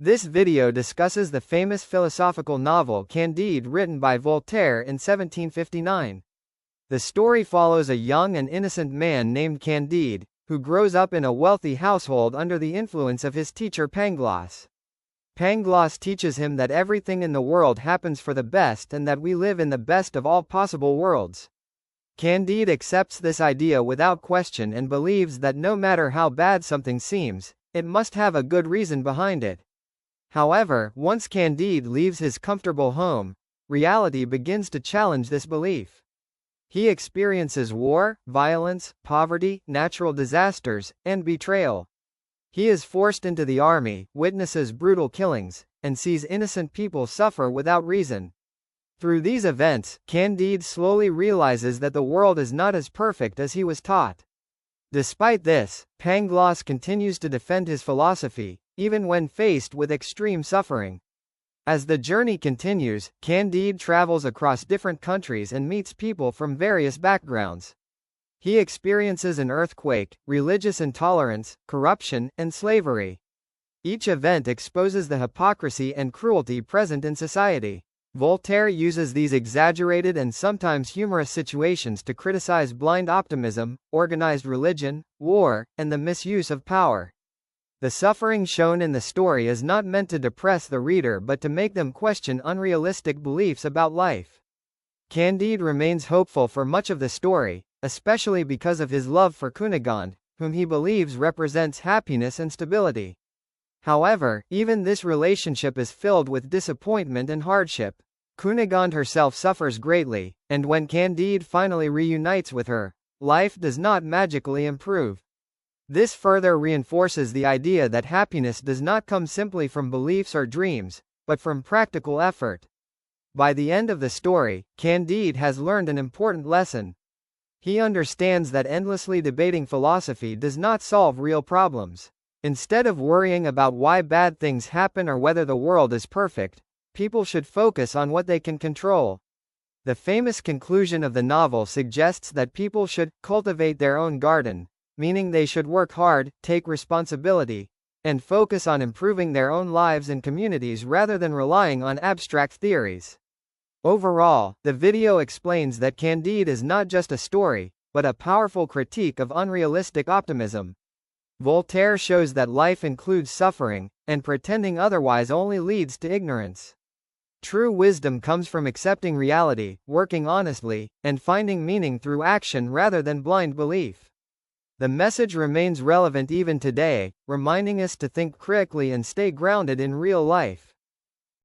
This video discusses the famous philosophical novel Candide written by Voltaire in 1759. The story follows a young and innocent man named Candide, who grows up in a wealthy household under the influence of his teacher Pangloss. Pangloss teaches him that everything in the world happens for the best and that we live in the best of all possible worlds. Candide accepts this idea without question and believes that no matter how bad something seems, it must have a good reason behind it. However, once Candide leaves his comfortable home, reality begins to challenge this belief. He experiences war, violence, poverty, natural disasters, and betrayal. He is forced into the army, witnesses brutal killings, and sees innocent people suffer without reason. Through these events, Candide slowly realizes that the world is not as perfect as he was taught. Despite this, Pangloss continues to defend his philosophy, even when faced with extreme suffering. As the journey continues, Candide travels across different countries and meets people from various backgrounds. He experiences an earthquake, religious intolerance, corruption, and slavery. Each event exposes the hypocrisy and cruelty present in society. Voltaire uses these exaggerated and sometimes humorous situations to criticize blind optimism, organized religion, war, and the misuse of power. The suffering shown in the story is not meant to depress the reader but to make them question unrealistic beliefs about life. Candide remains hopeful for much of the story, especially because of his love for Cunegonde, whom he believes represents happiness and stability. However, even this relationship is filled with disappointment and hardship. Cunegonde herself suffers greatly, and when Candide finally reunites with her, life does not magically improve. This further reinforces the idea that happiness does not come simply from beliefs or dreams, but from practical effort. By the end of the story, Candide has learned an important lesson. He understands that endlessly debating philosophy does not solve real problems. Instead of worrying about why bad things happen or whether the world is perfect, people should focus on what they can control. The famous conclusion of the novel suggests that people should cultivate their own garden, meaning they should work hard, take responsibility, and focus on improving their own lives and communities rather than relying on abstract theories. Overall, the video explains that Candide is not just a story, but a powerful critique of unrealistic optimism. Voltaire shows that life includes suffering, and pretending otherwise only leads to ignorance. True wisdom comes from accepting reality, working honestly, and finding meaning through action rather than blind belief. The message remains relevant even today, reminding us to think critically and stay grounded in real life.